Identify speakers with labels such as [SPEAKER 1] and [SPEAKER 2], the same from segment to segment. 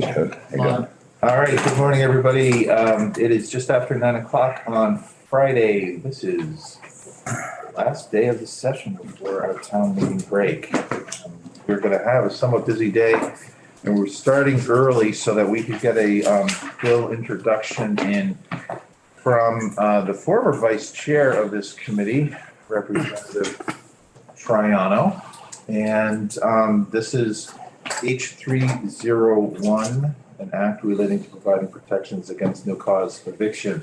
[SPEAKER 1] Good. All right, good morning, everybody. It is just after 9 o'clock on Friday. This is the last day of the session before our town meeting break. We're gonna have a somewhat busy day, and we're starting early so that we could get a bill introduction in from the former vice chair of this committee, Representative Triano. And this is H301, an act relating to providing protections against no cause eviction.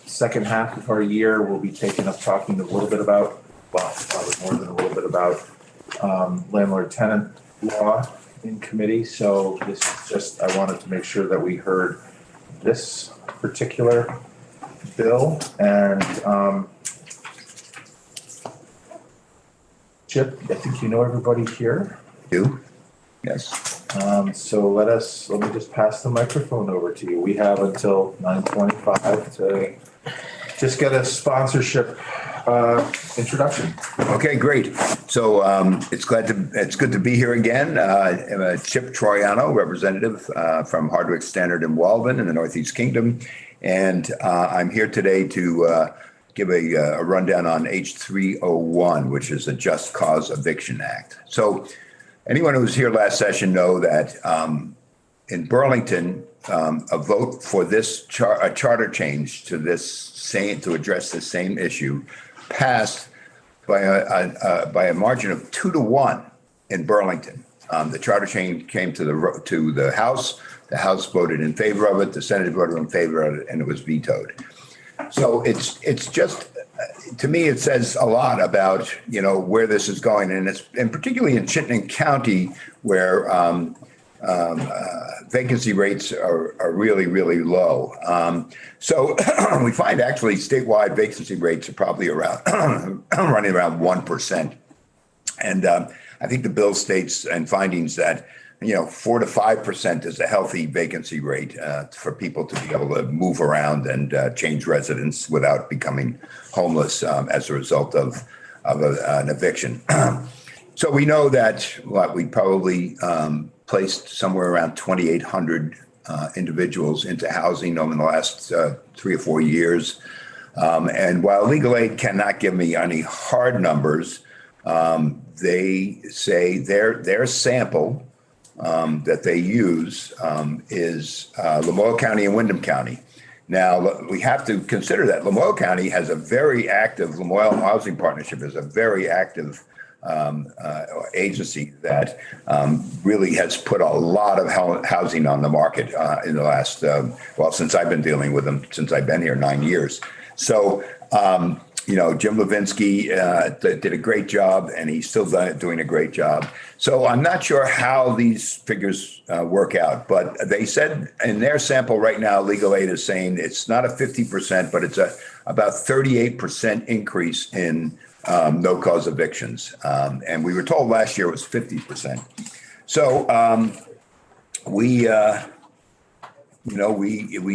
[SPEAKER 1] Second half of our year, we'll be taking up talking a little bit about, well, probably more than a little bit about landlord-tenant law in committee. So this is just, I wanted to make sure that we heard this particular bill. And Chip, I think you know everybody here.
[SPEAKER 2] You? Yes.
[SPEAKER 1] So let me just pass the microphone over to you. We have until 9:25 to just get a sponsorship introduction.
[SPEAKER 2] Okay, great. So it's good to be here again. I'm Chip Troiano, representative from Hardwick Standard and Walden in the Northeast Kingdom, and I'm here today to give a rundown on H301, which is the Just Cause Eviction Act. So anyone who was here last session know that in Burlington, a vote for this a charter change to address the same issue passed by a margin of 2-1 in Burlington. The charter change came to the House. The House voted in favor of it. The Senate voted in favor of it, and it was vetoed. So it's just, to me, it says a lot about, where this is going, and particularly in Chittenden County, where vacancy rates are really, really low. So we find actually statewide vacancy rates are probably around running around 1%. And I think the bill states and findings that 4 to 5% is a healthy vacancy rate for people to be able to move around and change residence without becoming homeless as a result of an eviction. So we know that we probably placed somewhere around 2,800 individuals into housing over the last 3 or 4 years. And while legal aid cannot give me any hard numbers, they say their sample that they use is Lamoille County and Windham County. Now, we have to consider that Lamoille County has a very active, Lamoille Housing Partnership is a very active agency that really has put a lot of housing on the market in the last, since I've been dealing with them, since I've been here 9 years. So, Jim Levinsky did a great job, and he's still doing a great job. So I'm not sure how these figures work out, but they said in their sample right now, legal aid is saying it's not a 50%, but it's about 38% increase in no-cause evictions. And we were told last year it was 50%. So we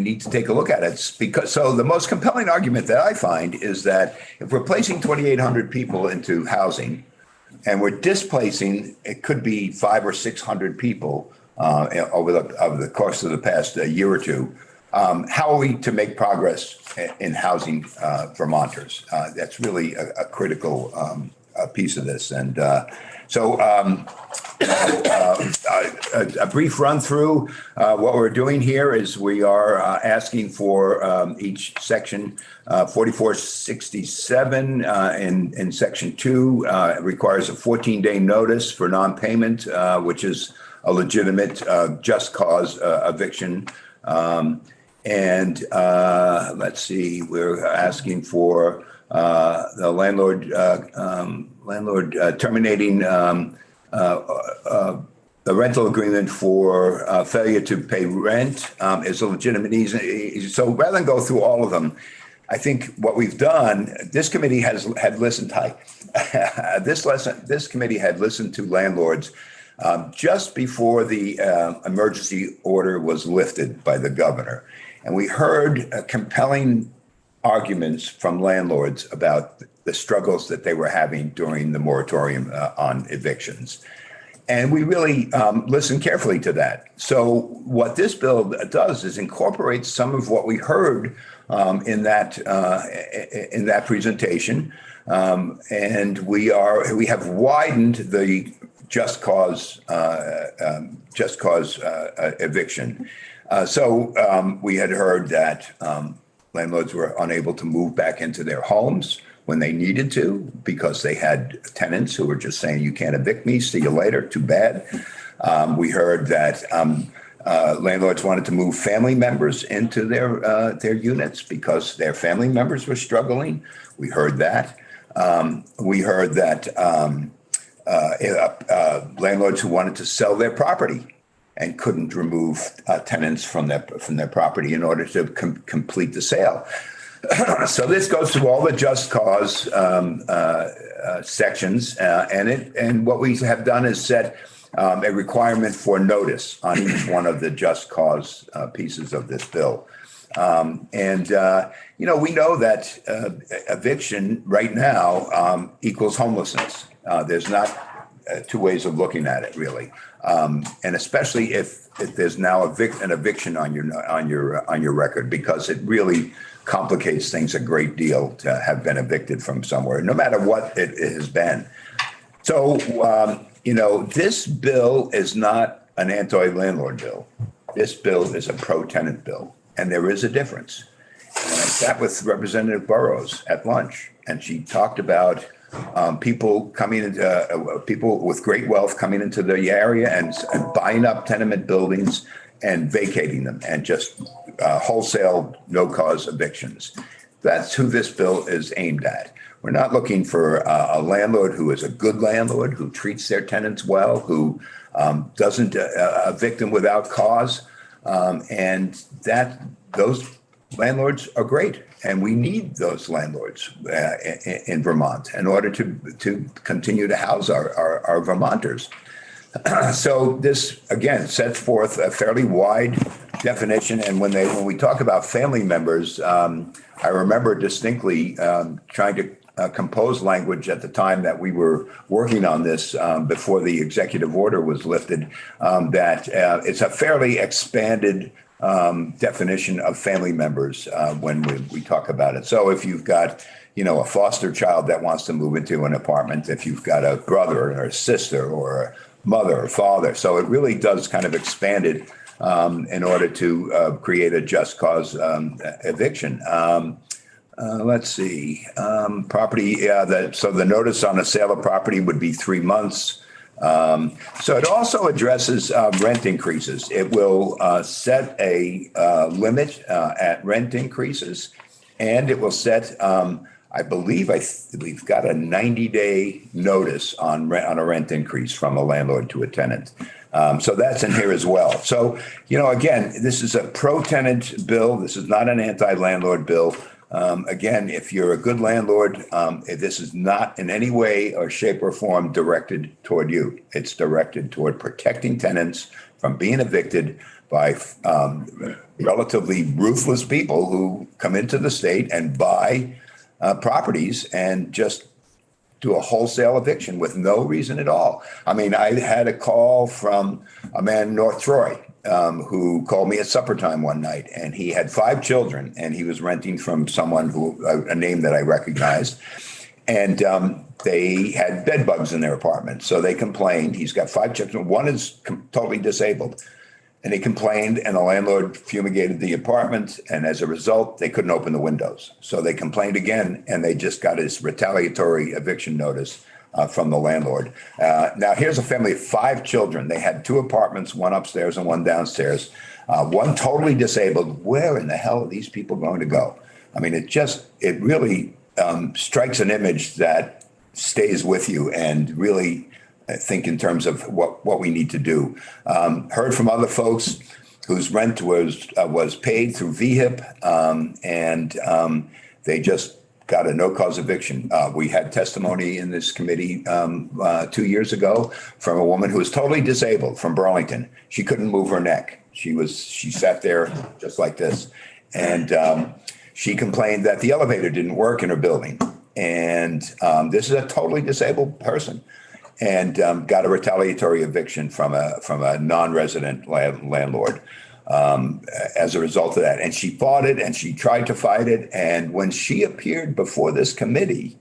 [SPEAKER 2] need to take a look at it so the most compelling argument that I find is that if we're placing 2,800 people into housing and we're displacing, it could be 500 or 600 people over the course of the past year or two. How are we to make progress in housing Vermonters? That's really a critical piece of this. And a brief run through what we're doing here is we are asking for each section 4467 in section 2 requires a 14-day notice for non-payment, which is a legitimate just cause eviction. And let's see, we're asking for the landlord terminating the rental agreement for failure to pay rent is a legitimate reason. So rather than go through all of them, I think what we've done, this committee had listened this committee had listened to landlords just before the emergency order was lifted by the governor. And we heard compelling arguments from landlords about the struggles that they were having during the moratorium on evictions. And we really listen carefully to that. So what this bill does is incorporate some of what we heard in that presentation, and we have widened the just cause eviction. So we had heard that landlords were unable to move back into their homes when they needed to because they had tenants who were just saying, you can't evict me, see you later, too bad. We heard that landlords wanted to move family members into their units because their family members were struggling. We heard that. We heard that landlords who wanted to sell their property and couldn't remove tenants from their property in order to complete the sale. So this goes through all the just cause sections, and what we have done is set a requirement for notice on each one of the just cause pieces of this bill. We know that eviction right now equals homelessness. There's not two ways of looking at it, really, and especially if there's now an eviction on your record, because it really complicates things a great deal to have been evicted from somewhere, no matter what it has been. So, this bill is not an anti-landlord bill. This bill is a pro-tenant bill, and there is a difference. And I sat with Representative Burrows at lunch, and she talked about people with great wealth coming into the area and buying up tenement buildings and vacating them, and just wholesale no-cause evictions. That's who this bill is aimed at. We're not looking for a landlord who is a good landlord, who treats their tenants well, who doesn't evict them without cause, and those landlords are great, and we need those landlords in Vermont in order to continue to house our Vermonters. So this, again, sets forth a fairly wide definition. And when we talk about family members, I remember distinctly trying to compose language at the time that we were working on this before the executive order was lifted, that it's a fairly expanded definition of family members when we talk about it. So if you've got a foster child that wants to move into an apartment, if you've got a brother or a sister or a mother or father. So it really does kind of expand it in order to create a just cause eviction. Let's see. Property, so the notice on a sale of property would be 3 months. So it also addresses rent increases. It will set a limit at rent increases, and it will set I believe we've got a 90-day notice on a rent increase from a landlord to a tenant. So that's in here as well. So, again, this is a pro-tenant bill. This is not an anti-landlord bill. Again, if you're a good landlord, this is not in any way or shape or form directed toward you. It's directed toward protecting tenants from being evicted by relatively ruthless people who come into the state and buy properties and just do a wholesale eviction with no reason at all. I mean, I had a call from a man in North Troy who called me at supper time one night, and he had 5 children, and he was renting from someone a name that I recognized, and they had bed bugs in their apartment. So they complained. He's got 5 children. One is totally disabled. And he complained, and the landlord fumigated the apartment, and as a result, they couldn't open the windows. So they complained again, and they just got his retaliatory eviction notice from the landlord. Now, here's a family of 5 children. They had 2 apartments, one upstairs and one downstairs, one totally disabled. Where in the hell are these people going to go? I mean, it really strikes an image that stays with you, and really think in terms of what we need to do. Heard from other folks whose rent was paid through VHIP, and they just got a no-cause eviction. We had testimony in this committee 2 years ago from a woman who was totally disabled from Burlington. She couldn't move her neck. She sat there just like this, and she complained that the elevator didn't work in her building. And this is a totally disabled person. and got a retaliatory eviction from a non-resident landlord as a result of that. And she fought it and she tried to fight it. And when she appeared before this committee,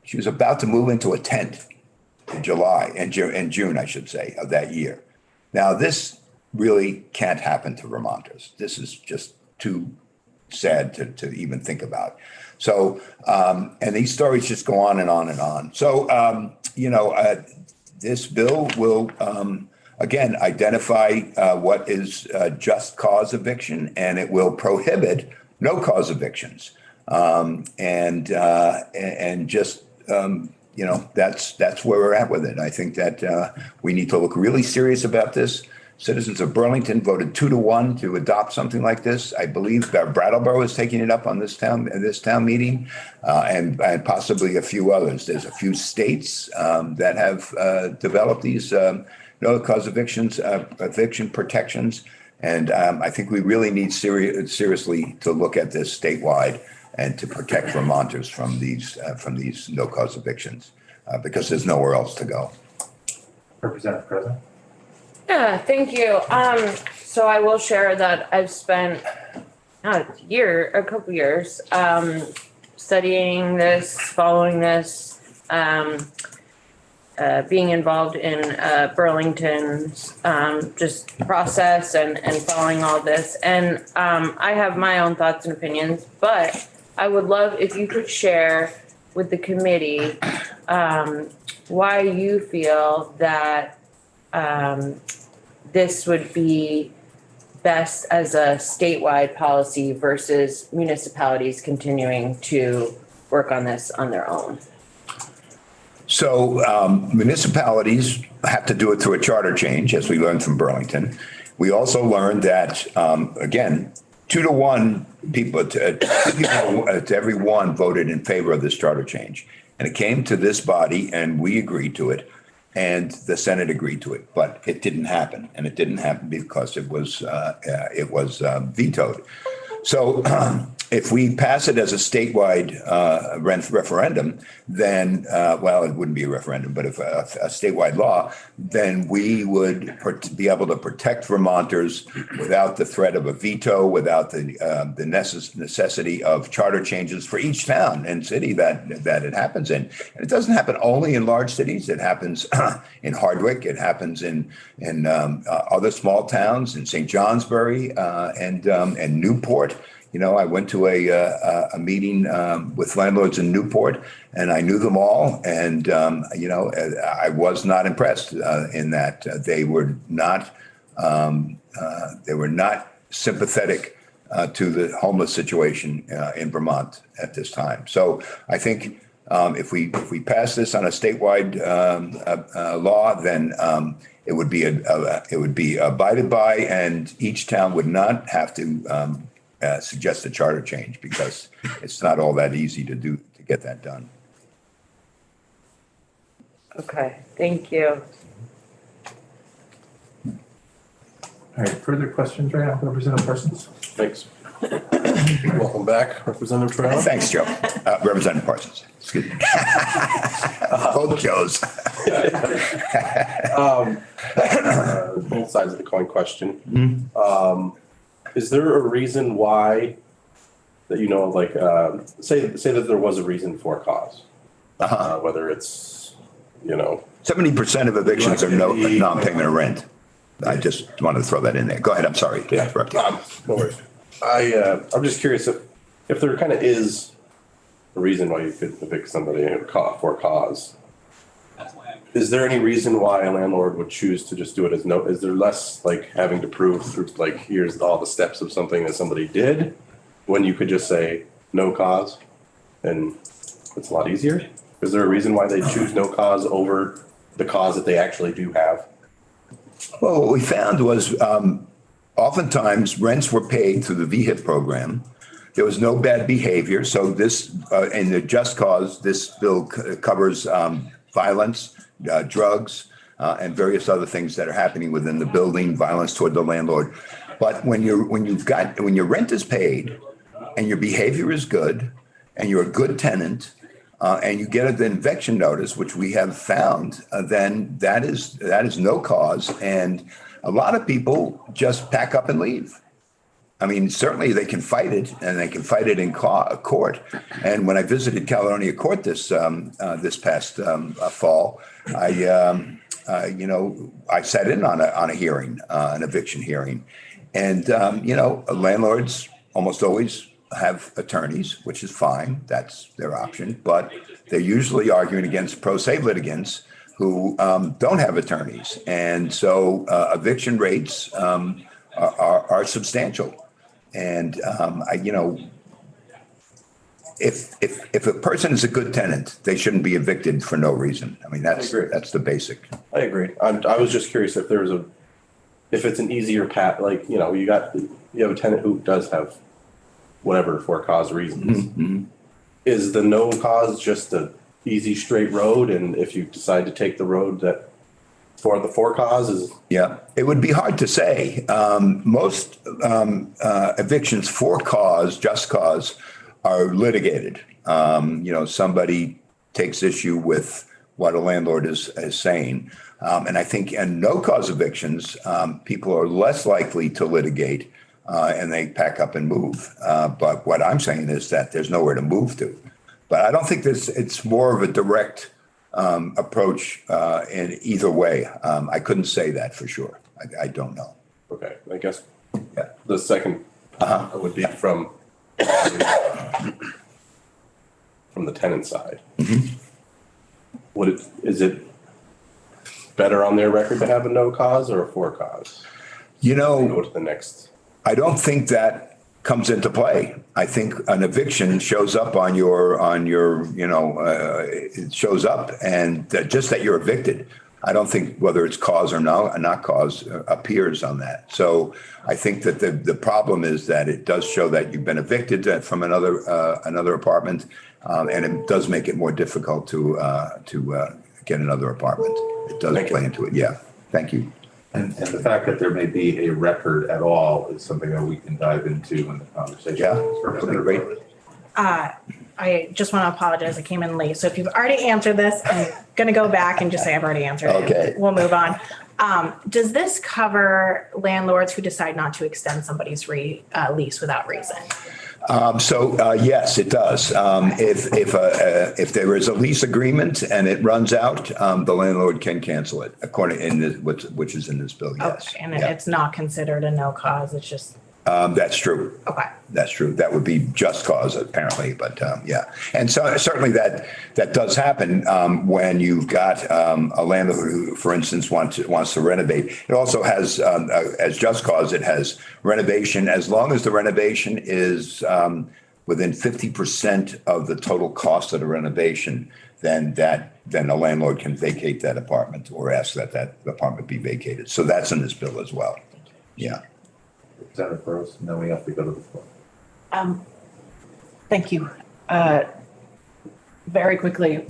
[SPEAKER 2] she was about to move into a tent in June, I should say, of that year. Now, this really can't happen to Vermonters. This is just too sad to even think about. So, and these stories just go on and on and on. So, this bill will, again, identify what is just cause eviction, and it will prohibit no cause evictions. And just, that's where we're at with it. I think that we need to look really serious about this. Citizens of Burlington voted 2-1 to adopt something like this. I believe that Brattleboro is taking it up on this town meeting, and possibly a few others. There's a few states that have developed these no cause evictions, eviction protections, and I think we really need seriously to look at this statewide and to protect Vermonters from these no cause evictions because there's nowhere else to go.
[SPEAKER 1] Representative President.
[SPEAKER 3] Yeah, thank you. So I will share that I've spent a couple years, studying this, following this, being involved in Burlington's just process and following all this. And I have my own thoughts and opinions, but I would love if you could share with the committee why you feel that this would be best as a statewide policy versus municipalities continuing to work on this on their own.
[SPEAKER 2] So municipalities have to do it through a charter change, as we learned from Burlington. We also learned that, again, 2-1 people to every one voted in favor of this charter change. And it came to this body and we agreed to it. And the Senate agreed to it, but it didn't happen, and it didn't happen because it was vetoed. So if we pass it as a statewide referendum, then, it wouldn't be a referendum, but if a statewide law, then we would be able to protect Vermonters without the threat of a veto, without the necessity of charter changes for each town and city that it happens in. And it doesn't happen only in large cities. It happens in Hardwick. It happens in other small towns, in St. Johnsbury and Newport. I went to a meeting with landlords in Newport, and I knew them all. And, I was not impressed in that they were not sympathetic to the homeless situation in Vermont at this time. So I think if we pass this on a statewide law, then it would be abided by, and each town would not have to suggest a charter change because it's not all that easy to get that done.
[SPEAKER 3] Okay, thank you.
[SPEAKER 1] All right, further questions right now, Representative Parsons?
[SPEAKER 4] Thanks. Welcome back, Representative Trout.
[SPEAKER 2] Thanks, Joe. Representative Parsons. Excuse me. Both Joes.
[SPEAKER 4] Both sides of the coin question. Is there a reason why that say that there was a reason for a cause, whether it's
[SPEAKER 2] 70% of evictions are non-payment of rent. I just wanted to throw that in there. Go ahead. I'm sorry to interrupt you.
[SPEAKER 4] No worries. I'm just curious if there kind of is a reason why you could evict somebody for a cause. Is there any reason why a landlord would choose to just do it as no? Is there less having to prove through here's all the steps of something that somebody did when you could just say no cause and it's a lot easier? Is there a reason why they choose no cause over the cause that they actually do have?
[SPEAKER 2] Well, what we found was oftentimes rents were paid through the VHIP program. There was no bad behavior. So this, in the just cause, this bill covers violence, drugs, and various other things that are happening within the building, violence toward the landlord. But when your rent is paid and your behavior is good and you're a good tenant, and you get an eviction notice, which we have found, then that is no cause. And a lot of people just pack up and leave. I mean, certainly they can fight it, and they can fight it in court. And when I visited Caledonia Court this past fall, I sat in on a hearing, an eviction hearing, and landlords almost always have attorneys, which is fine. That's their option, but they're usually arguing against pro se litigants who don't have attorneys, and so eviction rates are substantial. And if a person is a good tenant, they shouldn't be evicted for no reason. I mean, that's the basic.
[SPEAKER 4] I agree. I was just curious if if it's an easier path, like, you have a tenant who does have whatever for cause reasons.
[SPEAKER 2] Mm-hmm.
[SPEAKER 4] Is the no cause just a easy straight road? And if you decide to take the road that for cause is.
[SPEAKER 2] Yeah, it would be hard to say. Most evictions for cause, just cause, are litigated. Somebody takes issue with what a landlord is saying. And I think in no cause evictions, people are less likely to litigate and they pack up and move. But what I'm saying is that there's nowhere to move to. But I don't think it's more of a direct approach in either way. I couldn't say that for sure. I don't know.
[SPEAKER 4] Okay, I guess
[SPEAKER 2] Yeah.
[SPEAKER 4] the second would be from the tenant side. Is it better on their record to have a no cause or a for cause? Go to the next.
[SPEAKER 2] I don't think that comes into play. I think an eviction shows up on your it shows up, and just that you're evicted. I don't think whether it's cause or not cause appears on that. So I think that the problem is that it does show that you've been evicted from another apartment, and it does make it more difficult to get another apartment. It does play into it. Yeah. Thank you.
[SPEAKER 1] And the fact that there may be a record at all is something that we can dive into in the conversation.
[SPEAKER 2] Yeah, that'd be great.
[SPEAKER 5] I just want to apologize. I came in late. So if you've already answered this, I'm going to go back and just say I've already answered it.
[SPEAKER 2] Okay.
[SPEAKER 5] We'll move on. Does this cover landlords who decide not to extend somebody's lease without reason?
[SPEAKER 2] Yes, it does. If there is a lease agreement and it runs out, the landlord can cancel it which is in this bill. Yes.
[SPEAKER 5] Okay. And it's not considered a no cause. It's just.
[SPEAKER 2] That's true.
[SPEAKER 5] Okay.
[SPEAKER 2] That's true. That would be just cause apparently, but yeah. And so certainly that does happen when you've got a landlord who, for instance, wants to renovate. It also has, as just cause, it has renovation, as long as the renovation is within 50% of the total cost of the renovation, then a landlord can vacate that apartment or ask that apartment be vacated. So that's in this bill as well. Yeah.
[SPEAKER 1] Senator Burrows, and then we have to go to the floor.
[SPEAKER 6] Thank you. Very quickly,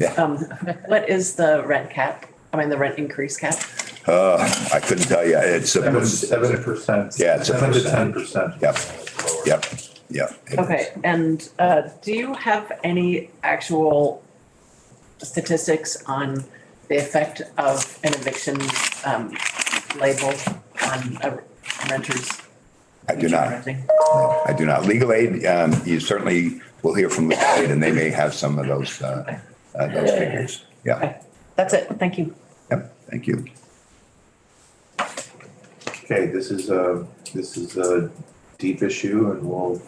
[SPEAKER 6] what is the rent cap? The rent increase cap?
[SPEAKER 2] I couldn't tell you. It's
[SPEAKER 1] 7%.
[SPEAKER 2] Yeah, it's
[SPEAKER 1] 7 to 10%.
[SPEAKER 2] Yep.
[SPEAKER 6] Okay, and do you have any actual statistics on the effect of an eviction label on a renter's?
[SPEAKER 2] I do not.
[SPEAKER 6] renting?
[SPEAKER 2] No, I do not. Legal aid, you certainly will hear from legal aid, and they may have some of those figures. Yeah.
[SPEAKER 6] Okay, that's it. Thank you.
[SPEAKER 2] Yep. Thank you.
[SPEAKER 1] Okay, this is a deep issue, and we'll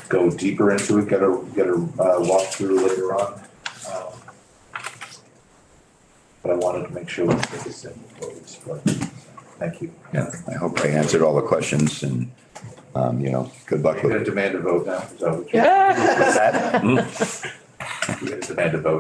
[SPEAKER 1] go deeper into it. Get a walkthrough later on. But I wanted to make sure we take this in before we start. Thank you.
[SPEAKER 2] Yeah. I hope I answered all the questions, and good luck
[SPEAKER 1] We're
[SPEAKER 2] with
[SPEAKER 1] going to
[SPEAKER 2] it.
[SPEAKER 1] demand a vote now. So
[SPEAKER 2] What's that?
[SPEAKER 1] we're going to demand a vote.